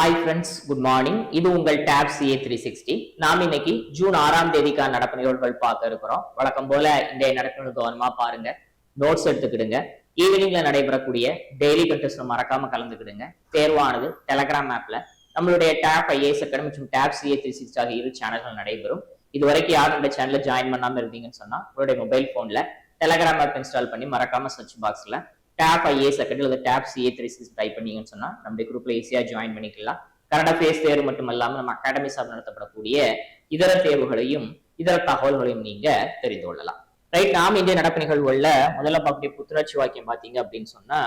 Hi friends, good morning. இது உங்கள் tape CA 360. நாம் இன்னைக்கு ஜூன் 6ஆம் தேதிக்கான நடப்பு நிகழ்வுகள் பார்க்க இருக்கிறோம். வழக்கம் போல இந்த நடப்பு கவனமா பாருங்க, நோட்ஸ் எடுத்துக்கிடுங்க. ஈவினிங்ல நடைபெறக்கூடிய டெய்லி கண்டெஸ்ட்ல மறக்காம கலந்துக்கிடுங்க. தேர்வானது டெலகிராம் ஆப்ல நம்மளுடைய டேப் IAS அகாடமி மற்றும் டேப் CA 360 ஆகிய இரு சேனல்கள் நடைபெறும். இது வரைக்கும் யாரும் இந்த சேனல்ல ஜாயின் பண்ணாம இருந்தீங்கன்னு சொன்னா உங்களுடைய மொபைல் போன்ல டெலகிராம் ஆப் இன்ஸ்டால் பண்ணி மறக்காம சர்ச் பாக்ஸ்ல டேப் IAS அகாடமி அல்லது டேப் CA 360 டைப் பண்ணீங்கன்னு சொன்னா நம்முடைய குரூப்ல ஈஸியா ஜாயின் பண்ணிக்கலாம். கன்னட பேஸ் தேர்வு மட்டும் இல்லாம நம்ம அகாடமி சார்பில் நடத்தப்படக்கூடிய இதர தேர்வுகளையும் இதர தகவல்களையும் நீங்க தெரிந்து கொள்ளலாம். ரைட், நாம் இந்திய நடப்பு நிகழ்வுகள்ல முதல்ல பார்க்கக்கூடிய புத்துணர்ச்சி வாக்கியம் பாத்தீங்க அப்படின்னு சொன்னா,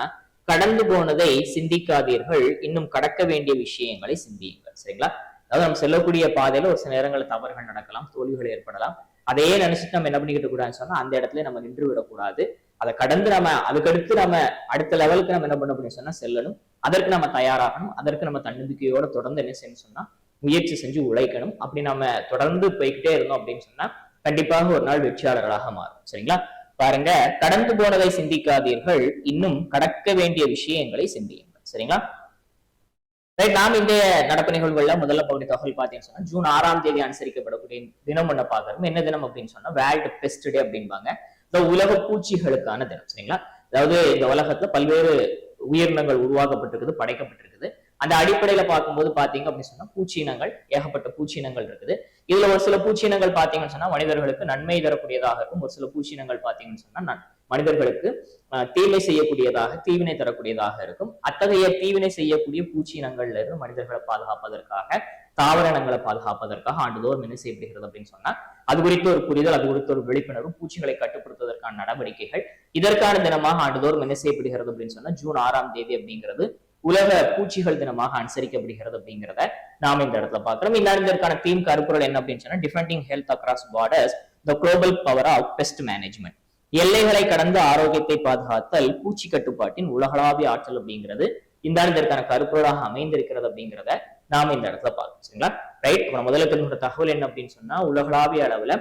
கடந்து போனதை சிந்திக்காதீர்கள், இன்னும் கடக்க வேண்டிய விஷயங்களை சிந்தியுங்கள். சரிங்களா? அதாவது நம்ம செல்லக்கூடிய பாதையில ஒரு சில நேரங்களில் தவறுகள் நடக்கலாம், தோல்விகள் ஏற்படலாம். அதையே நினைச்சிட்டு நம்ம என்ன பண்ணிக்கிட்டு கூடாதுன்னு சொன்னா அந்த இடத்துல நம்ம நின்று விடக்கூடாது. அதை கடந்து நம்ம அதுக்கடுத்து நம்ம அடுத்த லெவலுக்கு நம்ம என்ன பண்ண அப்படின்னு சொன்னா செல்லணும். அதற்கு நம்ம தயாராகணும். அதற்கு நம்ம தன்னம்பிக்கையோட தொடர்ந்து என்ன செய்யணும் சொன்னா முயற்சி செஞ்சு உழைக்கணும். அப்படி நம்ம தொடர்ந்து போய்கிட்டே இருந்தோம் அப்படின்னு சொன்னா கண்டிப்பாக ஒரு நாள் வெற்றியாளர்களாக மாறும். சரிங்களா? பாருங்க, கடந்து போனதை சிந்திக்காதீர்கள், இன்னும் கடக்க வேண்டிய விஷயங்களை சிந்தியுங்கள். சரிங்களா? ரைட், நாம் இந்த நடப்பு நிகழ்வுகள்ல முதல்ல பகுதி தகவல் பார்த்தீங்கன்னு சொன்னா ஜூன் 6ஆம் தேதி அனுசரிக்கப்படக்கூடிய தினம் ஒண்ணு பாக்குறோம். என்ன தினம் அப்படின்னு சொன்னா வேர்ல்டு பெஸ்ட் டே அப்படின்பாங்க. உலக பூச்சிகளுக்கான தினம். சரிங்களா? அதாவது இந்த உலகத்துல பல்வேறு உயிரினங்கள் உருவாக்கப்பட்டிருக்குது, படைக்கப்பட்டிருக்குது. அந்த அடிப்படையில பார்க்கும்போது பாத்தீங்க அப்படின்னு சொன்னா பூச்சியினங்கள், ஏகப்பட்ட பூச்சியினங்கள் இருக்குது. இதுல ஒரு சில பூச்சியினங்கள் பாத்தீங்கன்னு சொன்னா மனிதர்களுக்கு நன்மை தரக்கூடியதாக இருக்கும். ஒரு சில பூச்சியினங்கள் பாத்தீங்கன்னு சொன்னா மனிதர்களுக்கு தீமை செய்யக்கூடியதாக, தீவினை தரக்கூடியதாக இருக்கும். அத்தகைய தீவினை செய்யக்கூடிய பூச்சியினங்கள்ல இருந்து மனிதர்களை பாதுகாப்பதற்காக, தாவரங்களை பாதுகாப்பதற்காக ஆண்டுதோறும் என்ன செய்யப்படுகிறது அப்படின்னு சொன்னா அது குறித்து ஒரு புரிதல், அது குறித்து ஒரு விழிப்புணர்வு, பூச்சிகளை கட்டுப்படுத்துவதற்கான நடவடிக்கைகள், இதற்கான தினமாக ஆண்டுதோறும் என்ன செய்யப்படுகிறது அப்படின்னு சொன்னா ஜூன் 6ஆம் தேதி அப்படிங்கிறது உலக பூச்சிகள் தினமாக அனுசரிக்கப்படுகிறது அப்படிங்கிறத நாம இந்த இடத்துல பாக்குறோம். இதற்கான தீம் கருப்பொருள் என்ன அப்படின்னு சொன்னா defending health across borders, the global power of pest management. எல்லைகளை கடந்து ஆரோக்கியத்தை பாதுகாத்தல், பூச்சி கட்டுப்பாட்டின் உலகளாவிய ஆற்றல் அப்படிங்கிறது இந்த இதற்கான கருப்பொருளாக அமைந்திருக்கிறது அப்படிங்கிறத நாம இந்த இடத்துல பார்க்கணும். சரிங்களா? ரைட், முதல்ல தெரிஞ்ச தகவல் என்ன அப்படின்னு சொன்னா உலகளாவிய அளவுல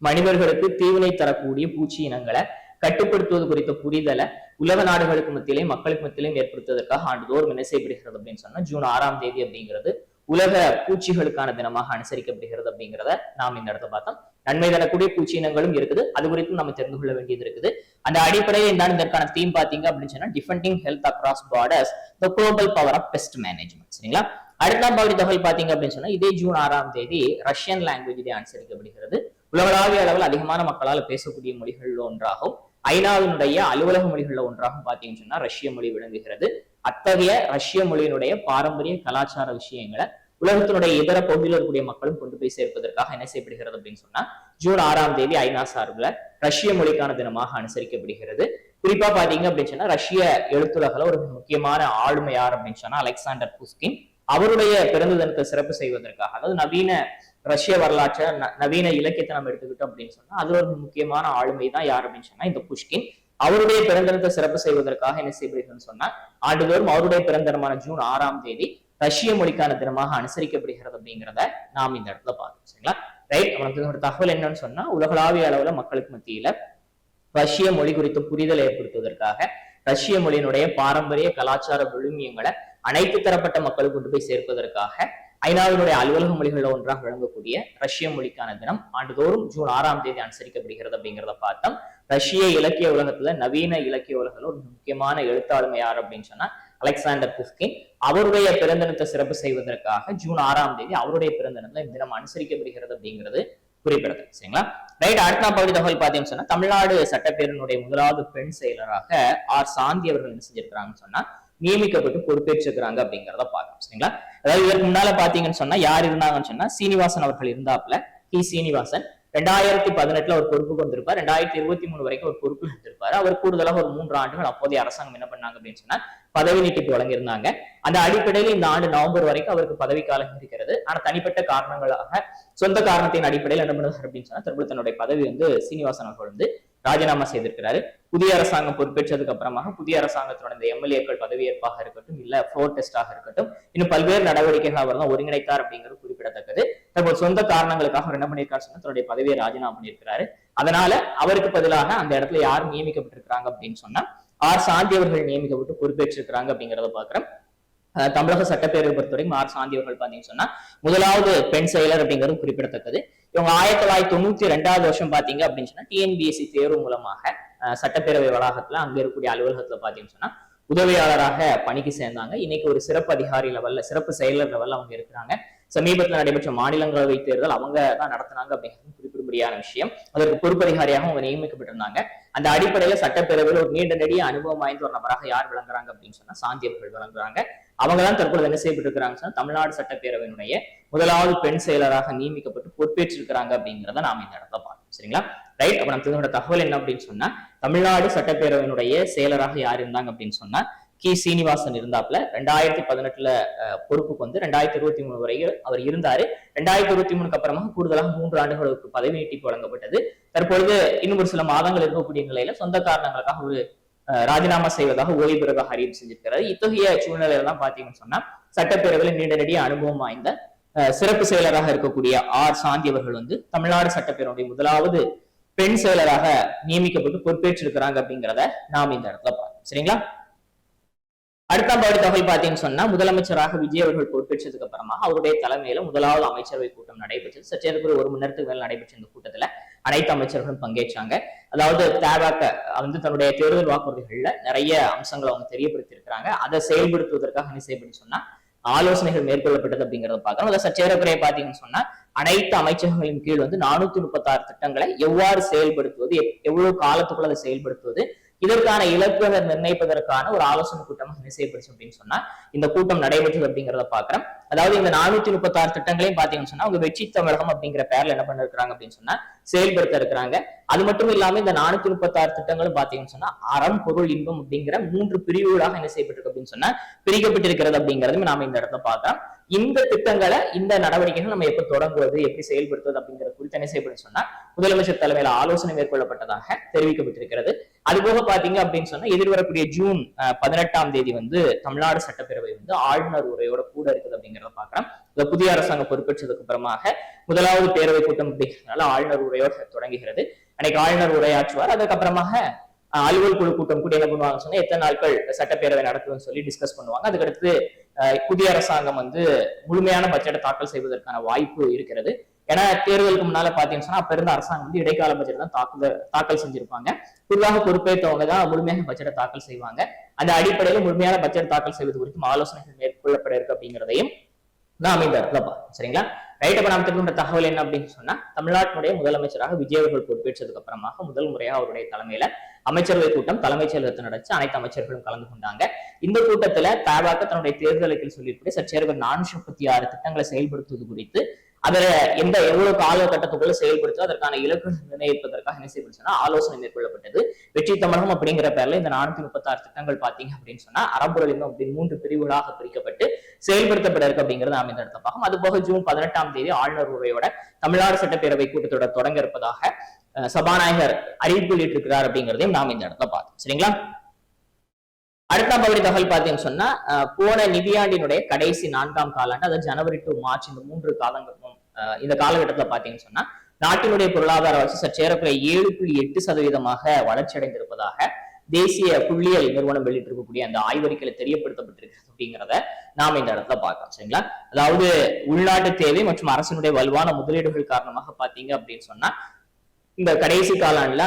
மனிதர்களுக்கு தீவினை தரக்கூடிய பூச்சி இனங்களை கட்டுப்படுத்துவது குறித்த புரிதலை உலக நாடுகளுக்கு மத்தியிலையும் மக்களுக்கு மத்தியிலையும் ஏற்படுத்துவதற்காக ஆண்டுதோறும் என்ன செய்யப்படுகிறது அப்படின்னு சொன்னா ஜூன் 6ஆம் தேதி அப்படிங்கிறது உலக பூச்சிகளுக்கான தினமாக அனுசரிக்கப்படுகிறது அப்படிங்கிறத நாம் இந்த இடத்துல பார்த்தோம். நன்மை தரக்கூடிய பூச்சி இனங்களும் இருக்குது, அது குறித்தும் நம்ம தெரிந்து கொள்ள வேண்டியது இருக்குது. அந்த அடிப்படையில் இதற்கான தீம் பாத்தீங்க அப்படின்னு சொன்னா defending health across borders, the global power of pest management. சரிங்களா? அடுத்தாம் பகுதி தகவல் பாத்தீங்க அப்படின்னு சொன்னா இதே ஜூன் 6ஆம் தேதி ரஷ்யன் லாங்குவேஜ் டே அனுசரிக்கப்படுகிறது. உலகளாவிய அளவில் அதிகமான மக்களால் பேசக்கூடிய மொழிகள்ல ஒன்றாகும், ஐநாவினுடைய அலுவலக மொழிகள்ல ஒன்றாகும் பாத்தீங்கன்னு சொன்னா ரஷ்ய மொழி விளங்குகிறது. அத்தகைய ரஷ்ய மொழியினுடைய பாரம்பரிய கலாச்சார விஷயங்களை உலகத்தினுடைய இதர பகுதியில் இருக்கக்கூடிய மக்களும் கொண்டு போய் சேர்ப்பதற்காக என்ன செய்யப்படுகிறது அப்படின்னு சொன்னா ஜூன் 6ஆம் தேதி ஐநா சார்பில் ரஷ்ய மொழிக்கான தினமாக அனுசரிக்கப்படுகிறது. குறிப்பா பாத்தீங்க அப்படின்னு சொன்னா ரஷ்ய எழுத்துலகில் ஒரு முக்கியமான ஆளுமை யார் அப்படின்னு சொன்னா அலெக்சாண்டர் புஷ்கின். அவருடைய பிறந்த தினத்தை சிறப்பு செய்வதற்காக, அதாவது நவீன ரஷ்ய வரலாற்றை, நவீன இலக்கியத்தை நம்ம எடுத்துக்கிட்டோம் அப்படின்னு சொன்னா அது ஒரு முக்கியமான ஆளுமை தான் யார் அப்படின்னு சொன்னா இந்த புஷ்கின். அவருடைய பிறந்தனத்தை சிறப்பு செய்வதற்காக என்ன செய்யப்படுகிறது சொன்னா ஆண்டுதோறும் அவருடைய பிறந்தனமான ஜூன் 6ஆம் தேதி ரஷ்ய மொழிக்கான தினமாக அனுசரிக்கப்படுகிறது அப்படிங்கிறத நாம் இந்த இடத்துல பார்க்கணும். சரிங்களா? ரைட், நமக்கு ஒரு தகவல் என்னன்னு சொன்னா உலகளாவிய அளவுல மக்களுக்கு மத்தியில ரஷ்ய மொழி குறித்த புரிதல் ஏற்படுத்துவதற்காக ரஷ்ய மொழியினுடைய பாரம்பரிய கலாச்சார விழுமியங்களை அனைத்து தரப்பட்ட மக்களுக்கு கொண்டு போய் சேர்ப்பதற்காக ஐநாவினுடைய அலுவலக மொழிகள்ல ஒன்றாக விளங்கக்கூடிய ரஷ்ய மொழிக்கான தினம் ஆண்டுதோறும் ஜூன் 6ஆம் தேதி அனுசரிக்கப்படுகிறது அப்படிங்கிறத பார்த்தோம். ரஷ்ய இலக்கிய உலகத்துல, நவீன இலக்கிய உலகத்துல ஒரு முக்கியமான எழுத்தாளுமை யார் அப்படின்னு சொன்னா அலெக்சாண்டர் புஷ்கின். அவருடைய பிறந்தனத்தை சிறப்பு செய்வதற்காக ஜூன் 6ஆம் தேதி அவருடைய பிறந்தனத்துல இந்த தினம் அனுசரிக்கப்படுகிறது அப்படிங்கிறது குறிப்பிடத்தக்கது. சரிங்களா? ரைட், அடுத்த பகுதி தகவல் பார்த்தீங்கன்னு சொன்னா தமிழ்நாடு சட்டப்பேரவையினுடைய முதலாவது பெண் செயலராக ஆர் சாந்தி அவர்கள் என்ன செஞ்சிருக்கிறாங்கன்னு சொன்னா நியமிக்கப்பட்டு பொறுப்பேற்றிருக்கிறாங்க அப்படிங்கிறத பார்க்கணும். சரிங்களா? அதாவது இதற்கு முன்னால பாத்தீங்கன்னு சொன்னா யார் இருந்தாங்கன்னு சொன்னா சீனிவாசன் அவர்கள் இருந்தாப்ல. சீனிவாசன் 2018 அவர் பொறுப்புக்கு வந்திருப்பார். 2023 வரைக்கும் ஒரு பொறுப்பு இருந்திருப்பாரு. அவர் கூடுதலாக ஒரு 3 ஆண்டுகள் அப்போதைய அரசாங்கம் என்ன பண்ணாங்க அப்படின்னு சொன்னா பதவி நீட்டிப்பு வழங்கியிருந்தாங்க. அந்த அடிப்படையில் இந்த ஆண்டு நவம்பர் வரைக்கும் அவருக்கு பதவி காலம் இருக்கிறது. ஆனா தனிப்பட்ட காரணங்களாக, சொந்த காரணத்தின் அடிப்படையில் என்ன பண்ணுவார் அப்படின்னு சொன்னா தற்போது தன்னுடைய பதவி சீனிவாசன் அவர்கள் ராஜினாமா செய்திருக்கிறாரு. புதிய அரசாங்கம் பொறுப்பேற்றதுக்கு அப்புறமாக புதிய அரசாங்கத்தோட இந்த எம்எல்ஏக்கள் பதவியேற்பாக இருக்கட்டும், இல்ல ஃப்ளோர் டெஸ்டாக இருக்கட்டும், இன்னும் பல்வேறு நடவடிக்கைகள் அவர் தான் ஒருங்கிணைத்தார் அப்படிங்கிறது குறிப்பிடத்தக்கது. தற்போது சொந்த காரணங்களுக்காக அவர் என்ன பண்ணியிருக்காரு சொன்னா தன்னுடைய பதவியை ராஜினாமா பண்ணியிருக்கிறாரு. அதனால அவருக்கு பதிலாக அந்த இடத்துல யார் நியமிக்கப்பட்டிருக்கிறாங்க அப்படின்னு சொன்னா ஆர் சாந்தி அவர்கள் நியமிக்கப்பட்டு பொறுப்பேற்றிருக்கிறாங்க அப்படிங்கிறத பாக்குறோம். தமிழக சட்டப்பேரவை பொறுத்தவரைக்கும் ஆர் சாந்தி அவர்கள் பாத்தீங்கன்னு சொன்னா முதலாவது பெண் செயலர் அப்படிங்கிறது குறிப்பிடத்தக்கது. இவங்க 1992 வருஷம் பாத்தீங்க அப்படின்னு சொன்னா டிஎன்பிஎஸ்சி தேர்வு மூலமாக சட்டப்பேரவை வளாகத்துல அங்க இருக்கக்கூடிய அலுவலகத்துல பாத்தீங்கன்னு சொன்னா உதவியாளராக பணிக்கு சேர்ந்தாங்க. இன்னைக்கு ஒரு சிறப்பு அதிகாரி லெவல்ல, சிறப்பு செயலர் லெவல்ல அவங்க இருக்கிறாங்க. சமீபத்தில் நடைபெற்ற மாநிலங்களவை தேர்தல் அவங்க தான் நடத்தினாங்க அப்படிங்கிறது குறிப்பிடும்படியான விஷயம். அதற்கு பொறுப்பதிகாரியாக அவங்க நியமிக்கப்பட்டிருந்தாங்க. அந்த அடிப்படையில சட்டப்பேரவையில் ஒரு நீண்ட நெடிய அனுபவம் வாய்ந்த ஒரு நபராக யார் விளங்குறாங்க அப்படின்னு சொன்னா சாந்தி அவர்கள் விளங்குறாங்க. அவங்க தான் தற்பொழுது என்ன செய்யப்பட்டிருக்கிறாங்க சொன்னா தமிழ்நாடு சட்டப்பேரவையினுடைய முதலாவது பெண் செயலராக நியமிக்கப்பட்டு பொறுப்பேற்றிருக்கிறாங்க அப்படிங்கிறத நாம இந்த இடத்துல பார்க்கணும். சரிங்களா? ரைட். அப்ப நம்ம தகவல் என்ன அப்படின்னு சொன்னா தமிழ்நாடு சட்டப்பேரவையினுடைய செயலராக யார் இருந்தாங்க அப்படின்னு சொன்னா கி சீனிவாசன் இருந்தாப்ல. 2018 பொறுப்புக்கு வந்து 2023 வரை அவர் இருந்தாரு. 2023 அப்புறமா கூடுதலாக 3 ஆண்டுகளுக்கு பதவி நீட்டிப்பு வழங்கப்பட்டது. தற்பொழுது இன்னும் ஒரு சில மாதங்கள் இருக்கக்கூடிய நிலையில சொந்த காரணங்களுக்காக ஒரு ராஜினாமா செய்வதாக ஓய்வு பெறுவதாக அறிவிப்பு செஞ்சிருக்கிறார். இத்தகைய சூழ்நிலையில தான் பாத்தீங்கன்னு சொன்னா சட்டப்பேரவையில் நீண்ட நெடிய அனுபவம் வாய்ந்த சிறப்பு செயலராக இருக்கக்கூடிய ஆர் சாந்தி அவர்கள் வந்து தமிழ்நாடு சட்டப்பேரவையுடைய முதலாவது பெண் செயலராக நியமிக்கப்பட்டு பொறுப்பேற்றிருக்கிறாங்க அப்படிங்கிறத நாம் இந்த இடத்துல பார்க்கணும். சரிங்களா? அடுத்த தகவல் பாத்தீங்கன்னு சொன்னா முதலமைச்சராக விஜய் அவர்கள் பொறுப்பேற்றதுக்கு அப்புறமா அவருடைய தலைமையில முதலாவது அமைச்சரவை கூட்டம் நடைபெற்றது. சற்றேறக்குரிய 1 மணி நேரத்துக்கு மேல் நடைபெற்ற இந்த கூட்டத்துல அனைத்து அமைச்சர்களும் பங்கேற்றாங்க. அதாவது தேபாக வந்து தன்னுடைய தேர்தல் வாக்குறுதிகள்ல நிறைய அம்சங்களை அவங்க தெரியப்படுத்தி இருக்கிறாங்க. அதை செயல்படுத்துவதற்காக என்ன செய்யப்படும் சொன்னா ஆலோசனைகள் மேற்கொள்ளப்பட்டது அப்படிங்கறத பார்க்கணும். அதை சற்றேறக்குறைய பாத்தீங்கன்னு சொன்னா அனைத்து அமைச்சகங்களின் கீழ் வந்து 436 திட்டங்களை எவ்வாறு செயல்படுத்துவது, எவ்வளவு காலத்துக்குள்ள அதை செயல்படுத்துவது, இதற்கான இலக்குகளை நிர்ணயிப்பதற்கான ஒரு ஆலோசனை கூட்டமாக என்ன செய்யப்படுச்சு அப்படின்னு சொன்னா இந்த கூட்டம் நடைபெற்றது அப்படிங்கிறத பாக்குறோம். அதாவது இந்த 436 திட்டங்களையும் பாத்தீங்கன்னு சொன்னா அவங்க வெற்றி தமிழகம் அப்படிங்கிற பேர்ல என்ன பண்ணிருக்காங்க அப்படின்னு சொன்னா செயல்படுத்த இருக்கிறாங்க. அது மட்டும் இல்லாம இந்த 436 திட்டங்களும் பாத்தீங்கன்னு சொன்னா அறம், பொருள், இன்பம் அப்படிங்கிற 3 பிரிவுகளாக என்ன செய்யப்பட்டிருக்கு அப்படின்னு சொன்னா பிரிக்கப்பட்டிருக்கிறது அப்படிங்கறதும் நாம இந்த இடத்துல பார்க்கலாம். இந்த திட்டங்களை, இந்த நடவடிக்கைகள் நம்ம எப்ப தொடங்குவது, எப்படி செயல்படுத்துவது அப்படிங்கிற குறித்து என்ன செய்யப்படும் சொன்னா முதலமைச்சர் தலைமையில ஆலோசனை மேற்கொள்ளப்பட்டதாக தெரிவிக்கப்பட்டிருக்கிறது. அதுபோக பாத்தீங்க அப்படின்னு சொன்னா எதிர்வரக்கூடிய ஜூன் 18ஆம் தேதி வந்து தமிழ்நாடு சட்டப்பேரவை வந்து ஆளுநர் உரையோட கூட இருக்குது அப்படிங்கிறத பாக்குறோம். இந்த புதிய அரசாங்கம் பொறுப்பேற்றதுக்கு அப்புறமாக முதலாவது பேரவை கூட்டம் அப்படிங்கிறதுனால ஆளுநர் உரையோடு தொடங்குகிறது. அன்னைக்கு ஆளுநர் உரையாற்றுவார். அதுக்கப்புறமாக அலுவல் குழு கூட்டம் கூட என்ன பண்ணுவாங்க சொன்னா எத்தனை நாட்கள் சட்டப்பேரவை நடத்துன்னு சொல்லி டிஸ்கஸ் பண்ணுவாங்க. அதுக்கடுத்து புதிய அரசாங்கம் வந்து முழுமையான பட்ஜெட்டை தாக்கல் செய்வதற்கான வாய்ப்பு இருக்கிறது. ஏன்னா தேர்தலுக்கு முன்னால பாத்தீங்கன்னு சொன்னா அப்ப இருந்த அரசாங்கம் வந்து இடைக்கால பட்ஜெட் தான் தாக்கல் செஞ்சிருப்பாங்க. புதிதாக பொறுப்பேற்றவங்க தான் முழுமையான பட்ஜெட்டை தாக்கல் செய்வாங்க. அந்த அடிப்படையில முழுமையான பட்ஜெட் தாக்கல் செய்வது குறித்தும் ஆலோசனைகள் மேற்கொள்ளப்பட இருக்கு அப்படிங்கிறதையும் நாம இந்த இடத்துல பார்க்கணும். சரிங்களா? ரைட். அப்ப நாம் தெரிந்த தகவல் என்ன அப்படின்னு சொன்னா தமிழ்நாட்டினுடைய முதலமைச்சராக விஜய் அவர்கள் பொறுப்பேற்றதுக்கு அப்புறமாக முதல் முறையா அவருடைய தலைமையில அமைச்சரவை கூட்டம் தலைமைச் செயலகத்தில் நடச்சு அனைத்து அமைச்சர்களும் கலந்து கொண்டாங்க. இந்த கூட்டத்துல தபாக தன்னுடைய தேர்தலுக்கு சொல்லியிருப்பது சற்றேறக்குறைய 436 திட்டங்களை செயல்படுத்துவது குறித்து அதுல எவ்வளவு காலகட்டத்துக்குள்ள செயல்படுத்த அதற்கான இலக்கு நிர்ணயிப்பதற்காக என்ன செய்யப்படுச்சுன்னா ஆலோசனை மேற்கொள்ளப்பட்டது. வெற்றி தமிழகம் அப்படிங்கிற பேர்ல இந்த 436 திட்டங்கள் பாத்தீங்க அப்படின்னு சொன்னா அறம்பொருள் இன்னும் அப்படி 3 பிரிவுகளாக பிரிக்கப்பட்டு செயல்படுத்தப்பட இருக்கு அப்படிங்கிறது நாம இந்த இடத்த பார்க்கணும். அது போக ஜூன் 18ஆம் தேதி ஆளுநர் உரையோட தமிழ்நாடு சட்டப்பேரவை கூட்டத்தோட தொடங்க இருப்பதாக சபாநாயகர் அறிவிப்பு வெளியிட்டிருக்கிறார் அப்படிங்கிறதையும் நாம இந்த இடத்துல பார்த்தோம். சரிங்களா? அடுத்த பகுதி தகவல் பார்த்தீங்கன்னு சொன்னா போன நிதியாண்டினுடைய கடைசி 4ஆம் காலாண்டு, அதாவது ஜனவரி டு மார்ச் இந்த 3 காலங்களும் இந்த காலகட்டத்துல பாத்தீங்கன்னு சொன்னா நாட்டினுடைய பொருளாதார வளர்ச்சி சற்றேறக்குறைய 7.8% வளர்ச்சி அடைந்திருப்பதாக தேசிய புள்ளியியல் நிறுவனம் வெளியிட்டிருக்கக்கூடிய அந்த ஆய்வறிக்கையில தெரியப்படுத்தப்பட்டிருக்கிறது அப்படிங்கிறத நாம இந்த இடத்துல பார்க்கலாம். சரிங்களா? அதாவது உள்நாட்டு தேவை மற்றும் அரசினுடைய வலுவான முதலீடுகள் காரணமாக பாத்தீங்க அப்படின்னு சொன்னா இந்த கடைசி காலாண்டுல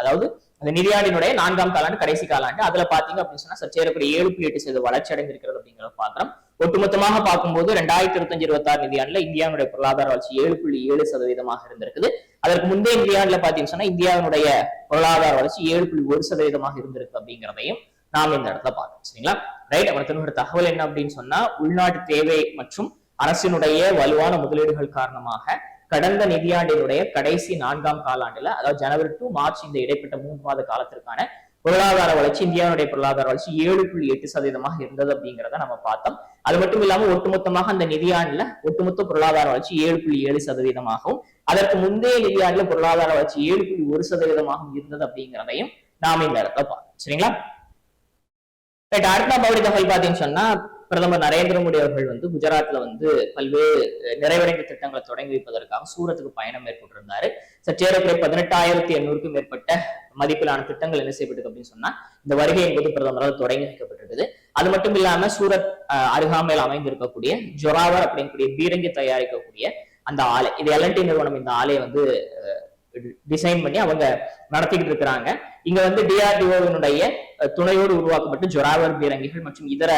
அதாவது அந்த நிதியாண்டினுடைய 4ஆம் காலாண்டு கடைசி காலாண்டு அதுல பாத்தீங்க அப்படின்னு சொன்னா சற்றேறக்குறைய 7.8% வளர்ச்சி அடைந்திருக்கிறது அப்படிங்கிறத பாக்குறோம். ஒட்டுமொத்தமாக பார்க்கும்போது 2025-26 நிதியாண்டுல இந்தியாவுடைய பொருளாதார வளர்ச்சி 7.7% இருந்திருக்குது. அதற்கு முந்தைய நிதியாண்டுல பாத்தீங்கன்னு சொன்னா இந்தியாவுடைய பொருளாதார வளர்ச்சி 7.1% இருந்திருக்கு அப்படிங்கிறதையும் நாம இந்த இடத்துல பார்க்கணும். சரிங்களா? ரைட். அவருக்கு தகவல் என்ன அப்படின்னு சொன்னா உள்நாட்டு தேவை மற்றும் அரசினுடைய வலுவான முதலீடுகள் காரணமாக கடந்த நிதியாண்டினுடைய கடைசி 4ஆம் காலாண்டுல, அதாவது ஜனவரி டு மார்ச் இந்த இடைப்பட்ட 3 மாத காலத்திற்கான பொருளாதார வளர்ச்சி இந்தியாவுடைய பொருளாதார வளர்ச்சி 7.8% இருந்தது அப்படிங்கிறத நம்ம பார்த்தோம். அது மட்டும் இல்லாம ஒட்டுமொத்தமாக அந்த நிதியாண்டுல ஒட்டுமொத்த பொருளாதார வளர்ச்சி 7.7%, அதற்கு முந்தைய நிதியாண்டுல பொருளாதார வளர்ச்சி 7.1% இருந்தது அப்படிங்கிறதையும் நாம இந்த இடத்துல பார்த்தோம். சரிங்களா? அடுத்த பகுதி தகவல் பாத்தீங்கன்னு சொன்னா பிரதமர் நரேந்திர மோடி அவர்கள் வந்து குஜராத்ல வந்து பல்வேறு நிறைவடைந்த திட்டங்களை தொடங்கி வைப்பதற்காக சூரத்துக்கு பயணம் மேற்கொண்டிருந்தாரு. சற்றேறக்குறைய 18,800க்கும் மேற்பட்ட மதிப்பிலான திட்டங்கள் என்ன செய்யப்பட்டது அப்படின்னு சொன்னா இந்த வருகை என்பது பிரதமரால் தொடங்கி வைக்கப்பட்டிருக்குது. அது மட்டும் இல்லாம சூரத் அருகாமையில் அமைந்திருக்கக்கூடிய ஜொராவர் அப்படிங்கக்கூடிய பீரங்கி தயாரிக்கக்கூடிய அந்த ஆலை, இது எல்என்டி நிறுவனம் இந்த ஆலையை வந்து டிசைன் பண்ணி அவங்க நடத்திக்கிட்டு இருக்கிறாங்க. இங்க வந்து டிஆர்டிஓவினுடைய துணையோடு உருவாக்கப்பட்டு ஜொராவர் பீரங்கிகள் மற்றும் இதர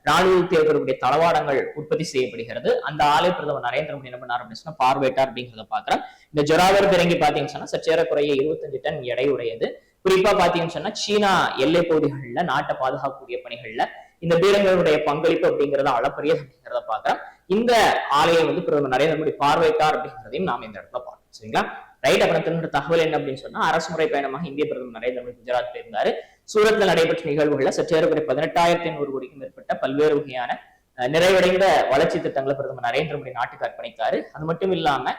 ராணுவத்தில் இருக்கக்கூடிய தளவாடங்கள் உற்பத்தி செய்யப்படுகிறது. அந்த ஆலை பிரதமர் நரேந்திர மோடி என்ன பண்ணார் அப்படின்னு பார்வையிட்டார் அப்படிங்கிறத பாக்குறோம். இந்த ஜொராவர் பீரங்கி பாத்தீங்கன்னு சொன்னா சற்றேறக்குறைய 25 டன் எடையுடையது. குறிப்பா பாத்தீங்கன்னு சொன்னா சீனா எல்லை பகுதிகளில் நாட்டை பாதுகாக்கக்கூடிய பணிகள்ல இந்த பீரங்கிகளுடைய பங்களிப்பு அப்படிங்கறத அளப்பரிய அப்படிங்கிறத பாக்குறோம். இந்த ஆலையை வந்து பிரதமர் நரேந்திர மோடி பார்வையிட்டார் அப்படிங்கிறதையும் நாம இந்த இடத்துல பார்க்கணும். சரிங்களா? ரைட். அப்புறம் தகவல் என்ன அப்படின்னு சொன்னா அரசுமுறை பயணமாக இந்திய பிரதமர் நரேந்திர மோடி குஜராத் போயிருந்தாரு. சூரத்தில் நடைபெற்ற நிகழ்வுகள்ல சற்றேறக்குறை 18,800 கோடிக்கும் மேற்பட்ட பல்வேறு வகையான நிறைவடைந்த வளர்ச்சி திட்டங்களை பிரதமர் நரேந்திர மோடி நாட்டுக்கு அர்ப்பணித்தாரு. அது மட்டும் இல்லாம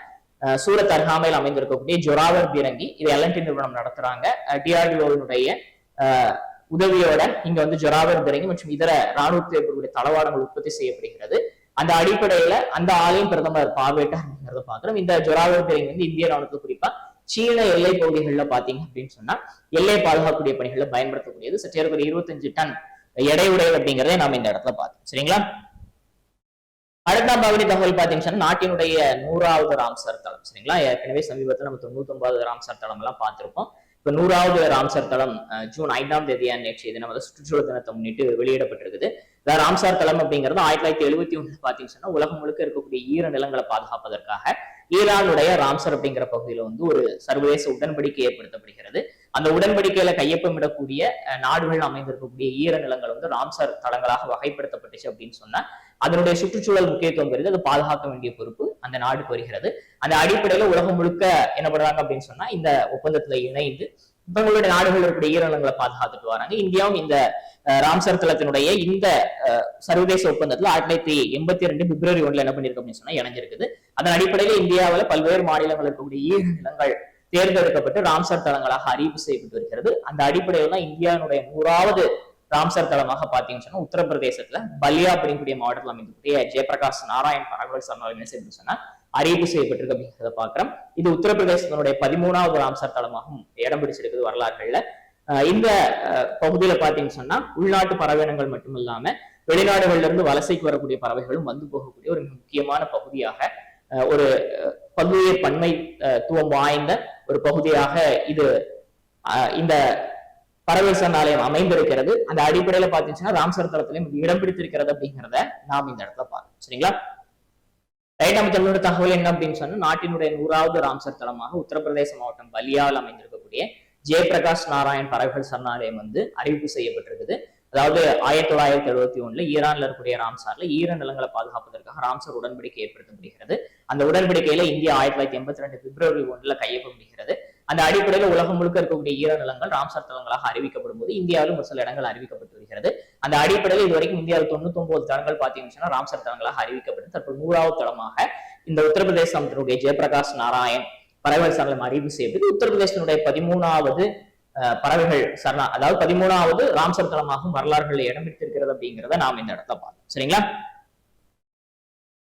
சூரத் அருகாமையில் அமைந்திருக்கக்கூடிய ஜொராவர் பீரங்கி இது எல்என்டி நிறுவனம் நடத்துறாங்க. டிஆர்டிஓவினுடைய உதவியோட இங்க வந்து ஜொராவர் பீரங்கி மற்றும் இதர ராணுவத்தில் இருக்கக்கூடிய தளவாடங்கள் உற்பத்தி செய்யப்படுகிறது. அந்த அடிப்படையில அந்த ஆலையும் பிரதமர் பார்வையிட்டார் அப்படிங்கிறத பாக்குறோம். இந்த ஜொராவர் பீரங்கி வந்து இந்திய ராணுவத்துக்கு குறிப்பா சீன எல்லை பகுதிகளில் பாத்தீங்க அப்படின்னு சொன்னா எல்லை பாதுகாக்கக்கூடிய பணிகளை பயன்படுத்தக்கூடியது. சற்றேறக்குறைய 25 டன் எடையுடையது அப்படிங்கிறத நாம இந்த இடத்துல பார்த்தோம். சரிங்களா? அடுத்த பகுதி தகவல் பாத்தீங்கன்னா நாட்டினுடைய 100வது ராம்சர் தளம். சரிங்களா? ஏற்கனவே சமீபத்தில் நம்ம 99வது ராம்சர் தளம் எல்லாம் பார்த்திருப்போம். இப்ப 100வது ராம்சர் தளம் ஜூன் 5ஆம் தேதியா நேற்றைய தினம் சுற்றுச்சூழல் தினத்தை முன்னிட்டு வெளியிடப்பட்டிருக்குது. ராம்சார் தளம் அப்படிங்கிறது 1971 பாத்தீங்கன்னா உலகம் முழுக்க இருக்கக்கூடிய ஈர நிலங்களை பாதுகாப்பதற்காக ஈரானுடைய ராம்சர் அப்படிங்கிற பகுதியில வந்து ஒரு சர்வதேச உடன்படிக்கை ஏற்படுத்தப்படுகிறது. அந்த உடன்படிக்கையில கையொப்பமிடக்கூடிய நாடுகள் அமைந்திருக்கக்கூடிய ஈர நிலங்கள் வந்து ராம்சர் தளங்களாக வகைப்படுத்தப்பட்டுச்சு அப்படின்னு சொன்னா அதனுடைய சுற்றுச்சூழல் முக்கியத்துவம் பெறுது. அது பாதுகாக்க வேண்டிய பொறுப்பு அந்த நாடுக்கு வருகிறது. அந்த அடிப்படையில உலகம் முழுக்க என்ன பண்றாங்க அப்படின்னு சொன்னா இந்த ஒப்பந்தத்துல இணைந்து தங்களுடைய நாடுகள் இருக்கக்கூடிய ஈரநிலங்களை பாதுகாத்துட்டு வராங்க. இந்தியாவும் இந்த ராம்சர் தளத்தினுடைய இந்த சர்வதேச ஒப்பந்தத்துல 1982 பிப்ரவரி 1 என்ன பண்ணிருக்கு அப்படின்னு சொன்னா இணைஞ்சிருக்குது. அதன் அடிப்படையில இந்தியாவில பல்வேறு மாநிலங்கள் இருக்கக்கூடிய ஈரநிலங்கள் தேர்ந்தெடுக்கப்பட்டு ராம்சர் தளங்களாக அறிவிப்பு செய்யப்பட்டு வருகிறது. அந்த அடிப்படையில் தான் இந்தியாவுடைய 100வது ராம்சர் தளமாக பாத்தீங்கன்னு சொன்னா உத்தரப்பிரதேசத்துல பல்லியா அப்படிங்கக்கூடிய மாவட்டத்தில் அமைந்திருக்கக்கூடிய ஜெயபிரகாஷ் நாராயண் பரகல் சரணாலயம் சொன்னா அறிவிப்பு செய்யப்பட்டிருக்கு அப்படிங்கிறத பாக்குறோம். இது உத்தரப்பிரதேசத்தினுடைய 13வது ராம்சர் தளமாகவும் இடம் பிடிச்சிருக்குது வரலாறுகள்ல. இந்த பகுதியில பாத்தீங்கன்னு சொன்னா உள்நாட்டு பறவையினங்கள் மட்டும் இல்லாம வெளிநாடுகள்ல இருந்து வலசைக்கு வரக்கூடிய பறவைகளும் வந்து போகக்கூடிய ஒரு முக்கியமான பகுதியாக ஒரு பல்லுயிர் பன்மைத்துவம் வாய்ந்த ஒரு பகுதியாக இது இந்த பறவை சரணாலயம் அமைந்திருக்கிறது. அந்த அடிப்படையில பாத்தீங்கன்னா ராம்சர் தளத்திலையும் இடம் பிடித்திருக்கிறது அப்படிங்கிறத நாம் இந்த இடத்துல பார்க்கணும். சரிங்களா? ரைட். நம்ம தமிழோட தகவல் என்ன அப்படின்னு சொன்னா நாட்டினுடைய 100வது ராம்சர் தளமாக உத்தரப்பிரதேச மாவட்டம் பலியாவில் அமைந்திருக்கக்கூடிய ஜெயபிரகாஷ் நாராயண் பறவைகள் சரணாலயம் வந்து அறிவிப்பு செய்யப்பட்டிருக்குது. அதாவது 1971 ஈரான்ல இருக்கக்கூடிய ராம்சார்ல ஈர நிலங்களை பாதுகாப்பதற்காக ராம்சர் உடன்படிக்கை ஏற்படுத்தப்படுகிறது. அந்த உடன்படிக்கையில இந்தியா 1982 பிப்ரவரி 1 கையொப்பமிடுகிறது. அந்த அடிப்படையில் உலகம் முழுக்க இருக்கக்கூடிய ஈர நிலங்கள் ராம்சர் தளங்களாக அறிவிக்கப்படும் போது இந்தியாவிலும் ஒரு சில இடங்கள் அறிவிக்கப்பட்டு வருகிறது. அந்த அடிப்படையில் இதுவரைக்கும் இந்தியாவில் 99 தளங்கள் பாத்தீங்கன்னா ராம்சர் தளங்களாக அறிவிக்கப்பட்டு தற்போது 100வது தளமாக இந்த உத்தரப்பிரதேசத்தினுடைய ஜெயபிரகாஷ் நாராயண் பறவைகள் சரணாலயம் அறிவிப்பு செய்யப்பட்டு உத்தரப்பிரதேசத்தினுடைய 13வது பறவைகள் சரணா அதாவது 13வது ராம்சர் தளமாகவும் வரலாறுகளில் இடம் பிடித்திருக்கிறது அப்படிங்கிறத நாம் இந்த இடத்துல பார்த்தோம். சரிங்களா?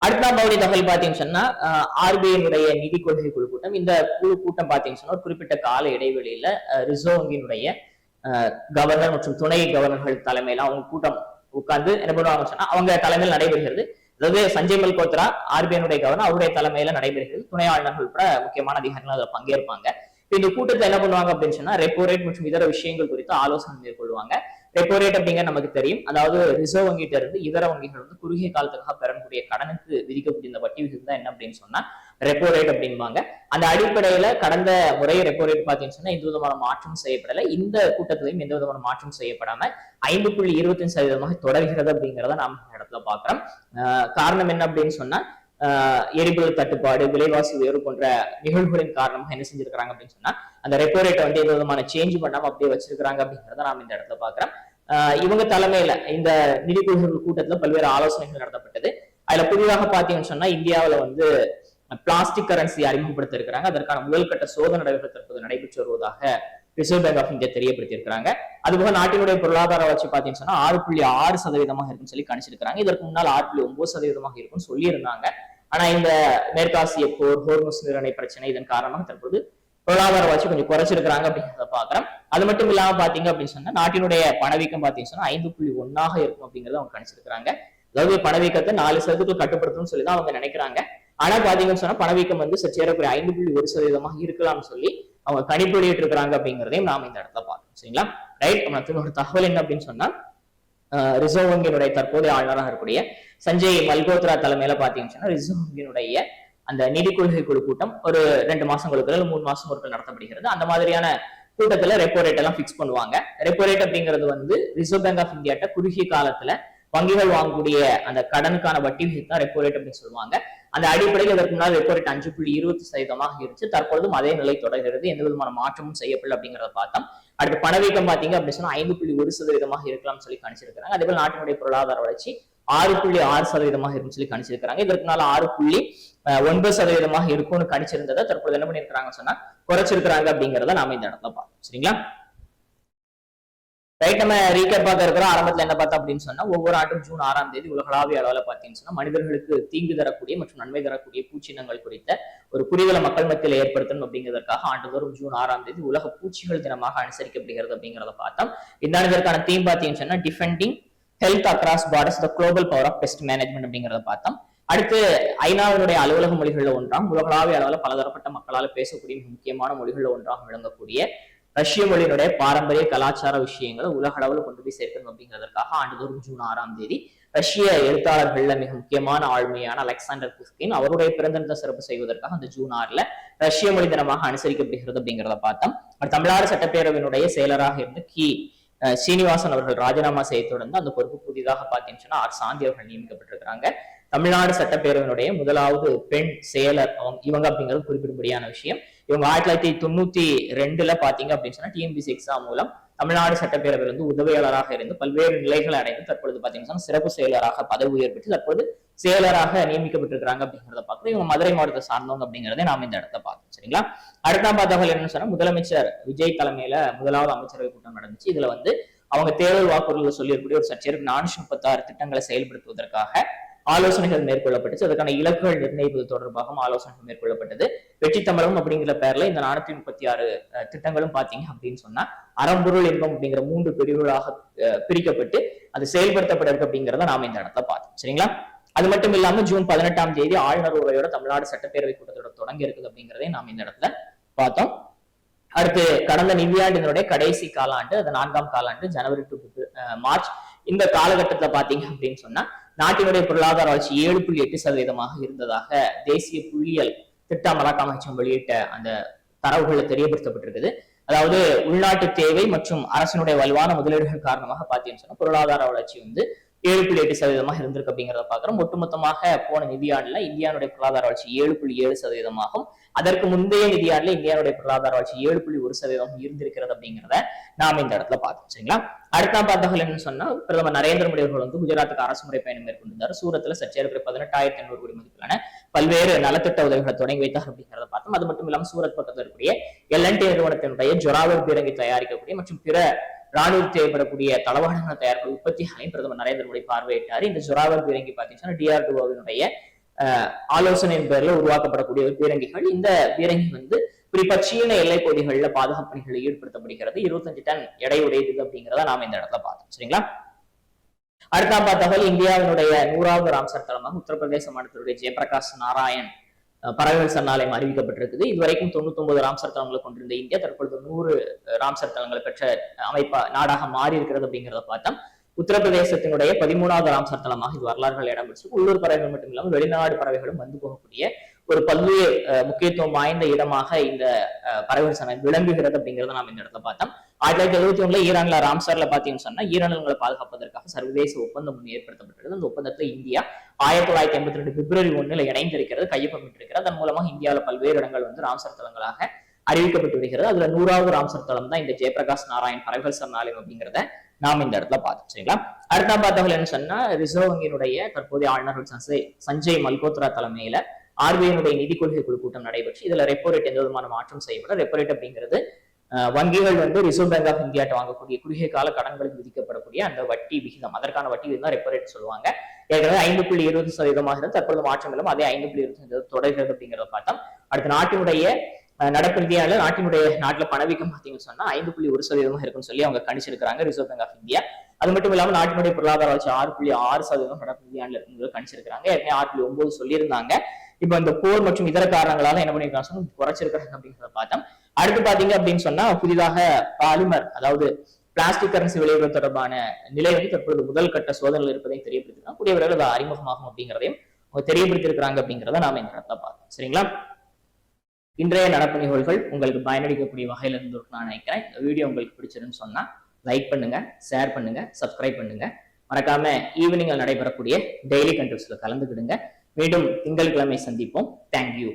அடுத்த பகுதி தகவல் பாத்தீங்கன்னு சொன்னா ஆர்பிஐனுடைய நிதி கொள்கை குழு கூட்டம். இந்த குழு கூட்டம் பாத்தீங்கன்னு சொன்னா ஒரு குறிப்பிட்ட கால இடைவெளியில ரிசர்வ் வங்கியினுடைய கவர்னர் மற்றும் துணை கவர்னர்கள் தலைமையில அவங்க கூட்டம் உட்கார்ந்து என்ன பண்ணுவாங்கன்னு சொன்னா அவங்க தலைமையில் நடைபெறுகிறது. அதாவது சஞ்சய் மல்கோத்ரா ஆர்பிஐனுடைய கவர்னர் அவருடைய தலைமையில நடைபெறுகிறது. துணை ஆளுநர்கள் உட்பட முக்கியமான அதிகாரிகள் அதில் பங்கேற்பாங்க. இந்த கூட்டத்தில் என்ன பண்ணுவாங்க அப்படின்னு சொன்னா ரெப்போ ரேட் மற்றும் இதர விஷயங்கள் குறித்து ஆலோசனை மேற்கொள்வாங்க. ரெப்போ ரேட் அப்படிங்கிற நமக்கு தெரியும். அதாவது ரிசர்வ் வங்கிட்ட இருந்து இதர வங்கிகள் வந்து குறுகிய காலத்துக்காக பெறக்கூடிய கடனுக்கு விதிக்கக்கூடிய இந்த வட்டி விகிதம் தான் என்ன அப்படின்னு சொன்னா ரெப்போ ரேட் அப்படின்பாங்க. அந்த அடிப்படையில கடந்த முறை ரெப்போ ரேட் பாத்தீங்கன்னு சொன்னா எந்த விதமான மாற்றம் செய்யப்படலை. இந்த கூட்டத்திலையும் எந்த விதமான மாற்றம் செய்யப்படாம 5.25% தொடர்கிறது அப்படிங்கிறத நாம் இடத்துல பாக்குறோம். காரணம் என்ன அப்படின்னு சொன்னா எரிபொருள் தட்டுப்பாடு, விலைவாசி உயர்வு போன்ற நிகழ்வுகளின் காரணமாக என்ன செஞ்சிருக்காங்க அப்படின்னு சொன்னா அந்த ரெப்போ ரேட்டை வந்து எந்த விதமான சேஞ்ச் பண்ணாம அப்படியே வச்சிருக்காங்க அப்படிங்கிறத நாம் இந்த இடத்துல பாக்குறோம். இவங்க தலைமையில இந்த நிதி குழுக்கள் கூட்டத்துல பல்வேறு ஆலோசனைகள் நடத்தப்பட்டது. அதுல புதிதாக பாத்தீங்கன்னு சொன்னா இந்தியாவில வந்து பிளாஸ்டிக் கரன்சி அறிமுகப்படுத்த இருக்கிறாங்க. அதற்கான முதல் கட்ட சோதனை நடைபெற்று தற்போது நடைபெற்று வருவதாக ரிசர்வ் பேங்க் ஆஃப் இந்தியா தெரியப்படுத்தி இருக்காங்க. அதுபோக நாட்டினுடைய பொருளாதார வளர்ச்சி பாத்தீங்கன்னு சொன்னா 6.6% இருக்குன்னு சொல்லி கணிச்சிருக்காங்க. இதற்கு முன்னால் 6.9% இருக்குன்னு சொல்லி இருந்தாங்க. ஆனா இந்த மேற்காசிய போர், ஹோர்முஸ் நீரிணை பிரச்சனை இதன் காரணமாக தற்போது பொருளாதார வளர்ச்சி கொஞ்சம் குறைச்சிருக்கிறாங்க அப்படிங்கிறத பாக்குறோம். அது மட்டும் இல்லாம பாத்தீங்க அப்படின்னு சொன்னா நாட்டினுடைய பணவீக்கம் பாத்தீங்கன்னு சொன்னா 5.1 இருக்கும் அப்படிங்கறத அவங்க கணிச்சிருக்காங்க. அதாவது பணவீக்கத்தை 4% கட்டுப்படுத்தணும்னு சொல்லிதான் அவங்க நினைக்கிறாங்க. ஆனா பாத்தீங்கன்னு சொன்னா பணவீக்கம் வந்து சேரக்கூடிய 5.1% இருக்கலாம்னு சொல்லி அவங்க கணிப்பு வெளியிட்டு இருக்கிறாங்க அப்படிங்கிறதையும் நாம இந்த இடத்துல பார்க்கணும். சரிங்களா? ரைட். ஒரு தகவல் என்ன அப்படின்னு சொன்னா ரிசர்வ் வங்கியினுடைய தற்போதைய ஆளுநராக இருக்கக்கூடிய சஞ்சய் மல்கோத்ரா தலைமையில பாத்தீங்கன்னா ரிசர்வ் வங்கியினுடைய அந்த நிதி கொள்கை குழு கூட்டம் ஒரு 2 மாசங்களுக்கு 3 மாசம் ஒருக்கள் நடத்தப்படுகிறது. அந்த மாதிரியான கூட்டத்துல ரெப்போ ரேட் எல்லாம் பிக்ஸ் பண்ணுவாங்க. ரெப்போ ரேட் அப்படிங்கிறது வந்து ரிசர்வ் பேங்க் ஆஃப் இந்தியாட்ட குறுகிய காலத்துல வங்கிகள் வாங்கக்கூடிய அந்த கடனுக்கான வட்டி விகிதம் ரெப்போ ரேட் அப்படின்னு சொல்லுவாங்க. அந்த அடிப்படையில் இதற்கு முன்னால் ரெப்போ ரேட் 5.20% இருந்துச்சு. தற்பொழுதும் அதே நிலை தொடர்கிறது. எந்த விதமான மாற்றமும் செய்யப்படல அப்படிங்கிறத பார்த்தோம். அடுத்து பணவீக்கம் பாத்தீங்க அப்படின்னு சொன்னா 5.1% இருக்கலாம்னு சொல்லி கணிச்சிருக்காங்க. அதே போல நாட்டினுடைய பொருளாதார வளர்ச்சி 6.6% இருக்குன்னு சொல்லி கணிச்சிருக்காங்க. இதற்கு நாள் 6.9% இருக்கும்னு கணிச்சிருந்ததை தற்போது என்ன பண்ணிருக்காங்க சொன்னா குறைச்சிருக்கிறாங்க அப்படிங்கறத நாம இந்த இடத்துல பார்த்தோம். சரிங்களா? ரைட். நம்ம ரீகேப் பார்க்க இருக்கிறோம். ஆரம்பத்துல என்ன பார்த்தோம் அப்படின்னு சொன்னா ஒவ்வொரு ஆண்டும் ஜூன் 6ஆம் தேதி உலகளாவிய அளவில் பார்த்தீங்கன்னு சொன்னா மனிதர்களுக்கு தீங்கு தரக்கூடிய மற்றும் நன்மை தரக்கூடிய பூச்சினங்கள் குறித்த ஒரு புரிதலை மக்கள் மத்தியில் ஏற்படுத்தணும் அப்படிங்கிறதுக்காக ஆண்டுதோறும் ஜூன் 6ஆம் தேதி உலக பூச்சிகள் தினமாக அனுசரிக்கப்படுகிறது அப்படிங்கிறத பார்த்தோம். இந்த இதற்கான தீம் பார்த்தீங்கன்னு சொன்னா defending health across borders the global power of pest management அப்படிங்கிறத பார்த்தோம். அடுத்து ஐநாவினுடைய அலுவலக மொழிகளில் ஒன்றாம் உலகளாவிய அளவில் பலதரப்பட்ட மக்களால் பேசக்கூடிய முக்கியமான மொழிகளில் ஒன்றாக விளங்கக்கூடிய ரஷ்ய மொழியினுடைய பாரம்பரிய கலாச்சார விஷயங்களை உலக அளவில் கொண்டு போய் சேர்க்கணும் அப்படிங்கிறதுக்காக ஆண்டுதோறும் ஜூன் 6ஆம் தேதி ரஷ்ய எழுத்தாளர்கள்ல மிக முக்கியமான ஆளுமையான அலெக்சாண்டர் புஷ்கின் அவருடைய பிறந்த தினத்தை சிறப்பு செய்வதற்காக அந்த ஜூன் 6ல ரஷ்ய மொழி தினமாக அனுசரிக்கப்படுகிறது அப்படிங்கிறத பார்த்தோம். தமிழ்நாடு சட்டப்பேரவையினுடைய செயலராக இருந்து சீனிவாசன் அவர்கள் ராஜினாமா செய்ய தொடர்ந்து அந்த பொறுப்பு புதிதாக பார்த்தீங்கன்னா ஆர் சாந்தி அவர்கள் நியமிக்கப்பட்டிருக்கிறாங்க. தமிழ்நாடு சட்டப்பேரவையினுடைய முதலாவது பெண் செயலர் இவங்க அப்படிங்கிறது குறிப்பிடும்படியான விஷயம். இவங்க 1992 பாத்தீங்க அப்படின்னு சொன்னா டிஎன்பிசி எக்ஸாம் மூலம் தமிழ்நாடு சட்டப்பேரவையில் வந்து உதவியாளராக இருந்து பல்வேறு நிலைகளை அடைந்து தற்பொழுது பாத்தீங்கன்னா சிறப்பு செயலராக பதவி உயர் பெற்று தற்போது செயலராக நியமிக்கப்பட்டிருக்கிறாங்க அப்படிங்கிறத பார்க்கணும். இவங்க மதுரை மாவட்டத்தை சார்ந்தவங்க அப்படிங்கிறதே நாம இந்த இடத்த பார்த்தோம். சரிங்களா? அடுத்த தகவல் என்னன்னு சொன்னா முதலமைச்சர் விஜய் தலைமையில முதலாவது அமைச்சரவை கூட்டம் நடந்துச்சு. இதுல வந்து அவங்க தேர்தல் வாக்குறுதியில் சொல்லியிருக்கக்கூடிய ஒரு சர்ச்சைக்கு 436 திட்டங்களை செயல்படுத்துவதற்காக ஆலோசனைகள் மேற்கொள்ளப்பட்டுச்சு. அதற்கான இலக்குகள் நிர்ணயிப்பது தொடர்பாகவும் ஆலோசனைகள் மேற்கொள்ளப்பட்டது. வெற்றி தமிழகம் அப்படிங்கிற பேர்ல இந்த 436 திட்டங்களும் பாத்தீங்க அப்படின்னு சொன்னா அறம்பொருள் இன்பம் அப்படிங்கிற 3 பிரிவுகளாக பிரிக்கப்பட்டு அது செயல்படுத்தப்பட இருக்கு அப்படிங்கிறத நாம இந்த இடத்துல பார்த்தோம். சரிங்களா? அது மட்டும் இல்லாம ஜூன் 18ஆம் தேதி ஆளுநர் உரையோட தமிழ்நாடு சட்டப்பேரவை கூட்டத்தோட தொடங்கி இருக்குது அப்படிங்கிறதையும் நாம இந்த இடத்துல பார்த்தோம். அடுத்து கடந்த நிதியாண்டினுடைய கடைசி காலாண்டு அது 4ஆம் காலாண்டு ஜனவரி டு மார்ச் இந்த காலகட்டத்துல பாத்தீங்க அப்படின்னு சொன்னா நாட்டினுடைய பொருளாதார வளர்ச்சி 7.8% இருந்ததாக தேசிய புள்ளியியல் திட்ட அமலாக்க அமைச்சகம் வெளியிட்ட அந்த தரவுகளை தெரியப்படுத்தப்பட்டிருக்குது. அதாவது உள்நாட்டு தேவை மற்றும் அரசினுடைய வலுவான முதலீடுகள் காரணமாக பாத்தீங்கன்னு சொன்னா பொருளாதார வளர்ச்சி வந்து 7.8% இருந்திருக்கு அப்படிங்கிறத பாக்குறோம். ஒட்டுமொத்தமாக போன நிதியாண்டுல இந்தியாவுடைய பொருளாதார வளர்ச்சி 7.7%, அதற்கு முந்தைய நிதியாண்டுல இந்தியாவுடைய பொருளாதார வளர்ச்சி 7.1% இருந்திருக்கிறது அப்படிங்கிறத நாம இந்த இடத்துல பார்த்தோம். சரிங்களா? அடுத்த தகவல் என்னன்னு சொன்னா பிரதமர் நரேந்திர மோடி அவர்கள் வந்து குஜராத்துக்கு அரசுமுறை பயணம் மேற்கொண்டிருந்தார். சூரத்துல சர்ச்சைக்கு 18,800 கோடி மதிப்பிலான பல்வேறு நலத்திட்ட உதவிகளை தொடங்கி வைத்தார் அப்படிங்கிறத பார்த்தோம். அது மட்டும் இல்லாம சூரத் பக்கத்தில் இருக்கக்கூடிய எல்என்டி நிறுவனத்தினுடைய ஜொராவர் பீரங்கி தயாரிக்கக்கூடிய மற்றும் பிற ராணுவ தேவைப்படக்கூடிய தளவாடங்களை தயாரிக்கும் உற்பத்திகளையும் பிரதமர் நரேந்திர மோடி பார்வையிட்டார். இந்த ஜொராவர் பீரங்கி பார்த்தீங்கன்னா டிஆர்டிஓவினுடைய ஆலோசனையின் பேர்ல உருவாக்கப்படக்கூடிய பீரங்கிகள். இந்த பீரங்கி வந்து குறிப்பா சீன எல்லை பகுதிகளில் பாதுகாப்பு பணிகளில் ஈடுபடுத்தப்படுகிறது. 25 டன் எடை உடையது அப்படிங்கிறத நாம இந்த இடத்துல பார்த்தோம். சரிங்களா? அடுத்த தகவல் இந்தியாவினுடைய 100வது ராம்சர் தளமாக உத்தரப்பிரதேச மாநிலத்தினுடைய ஜெயபிரகாஷ் நாராயண் பறவைகள் சரணாலயம் அறிவிக்கப்பட்டிருக்குது. இதுவரைக்கும் 99 ராம்சர் தளங்களை கொண்டிருந்த இந்தியா தற்பொழுது 100 ராம்சர் தளங்களை பெற்ற நாடாக மாறி இருக்கிறது அப்படிங்கிறத பார்த்தோம். உத்தரப்பிரதேசத்தினுடைய 13வது ராம்சர் தளமாக இது வரலாறுகள் இடம்பெற்று உள்ளூர் பறவைகள் மட்டும் இல்லாமல் வெளிநாடு பறவைகளும் வந்து போகக்கூடிய ஒரு பல்வேறு முக்கியத்துவம் வாய்ந்த இடமாக இந்த பறவைகள் சரணாலயம் விளங்குகிறது அப்படிங்கிறத நாம் இந்த இடத்துல பார்த்தோம். 1971 ஈரான்ல ராம்சர்ல பாத்தீங்கன்னு சொன்னா ஈரான்களை பாதுகாப்பதற்காக சர்வதேச ஒப்பந்தம் ஒன்று ஏற்படுத்தப்பட்டிருக்கிறது. அந்த ஒப்பந்தத்துல இந்தியா 1982 பிப்ரவரி 1 இணைந்திருக்கிறது, கையொப்பமிட்டிருக்கிறது. அதன் மூலமாக இந்தியாவில பல்வேறு இடங்கள் வந்து ராம்சர் தளங்களாக அறிவிக்கப்பட்டு வருகிறது. அதுல 100வது ராம்சர் தளம் தான் இந்த ஜெயபிரகாஷ் நாராயண் பறவைகள் சரணாலயம் அப்படிங்கிறத நாம் இந்த இடத்துல பார்த்தோம். சரிங்களா? அடுத்த பார்த்தவர்கள் என்ன சொன்னா ரிசர்வ் வங்கியினுடைய தற்போதைய ஆளுநர்கள் சஞ்சய் மல்கோத்ரா தலைமையில ஆர்பிஐனுடைய நிதி கொள்கை குழு கூட்டம் நடைபெற்று இதுல ரெப்போ ரேட் எந்த விதமான மாற்றம் செய்யப்பட. ரெப்போ ரேட் அப்படிங்கிறது வங்கிகள் வந்து ரிசர்வ் பேங்க் ஆஃப் இந்தியாட்ட வாங்கக்கூடிய குறுகிய கால கடன்களுக்கு விதிக்கப்படக்கூடிய அந்த வட்டி விகிதம், அதற்கான வட்டி விகிதம் தான் ரெப்போ ரேட் சொல்லுவாங்க. ஏற்கனவே 5.20% தற்பொழுது மாற்றம் இல்லாம அதே 5.20% தொடர்கிறது அப்படிங்கிறத பார்த்தோம். அடுத்த நாட்டினுடைய நடப்பு நிதியாண்டு நாட்டுல பணவீக்கம் பார்த்தீங்கன்னு சொன்னா 5.1% இருக்குன்னு சொல்லி அவங்க கணிச்சிருக்காங்க ரிசர்வ் பேங்க் ஆஃப் இந்தியா. அது மட்டும் இல்லாம நாட்டினுடைய பொருளாதார வளர்ச்சி 6.6% நடப்பு நிதியாண்டுல இருக்குன்னு கணிச்சிருக்காங்க. ஏற்கனவே 6.9 சொல்லியிருந்தாங்க. இப்ப இந்த போர் மற்றும் இதர காரணங்களால என்ன பண்ணிருக்காங்க குறைச்சிருக்காங்க அப்படிங்கிறத பார்த்தோம். அடுத்து பாத்தீங்க அப்படின்னு சொன்னா புதிதாக பாலிமர் அதாவது பிளாஸ்டிக் கரன்சி விளைவுகள் தொடர்பான நிலை தற்பொழுது முதல் கட்ட சோதனைகள் இருப்பதை தெரியப்படுத்திருக்காங்க. கூடிய விரைவில் அறிமுகமாகும் அப்படிங்கிறதையும் தெரியப்படுத்திருக்கிறாங்க அப்படிங்கிறத நாம இந்த இடத்துல பார்த்தோம். சரிங்களா? இன்றைய நடப்பு நிகழ்வுகள் உங்களுக்கு பயனளிக்கக்கூடிய வகையில இருந்து நான் நினைக்கிறேன். இந்த வீடியோ உங்களுக்கு பிடிச்சிருன்னு சொன்னா லைக் பண்ணுங்க, ஷேர் பண்ணுங்க, சப்ஸ்கிரைப் பண்ணுங்க. மறக்காம ஈவினிங்ல நடைபெறக்கூடிய டெய்லி கண்டென்ட்ஸ்ல கலந்துக்கிடுங்க. மீண்டும் திங்கட்கிழமை சந்திப்போம். தேங்க்யூ.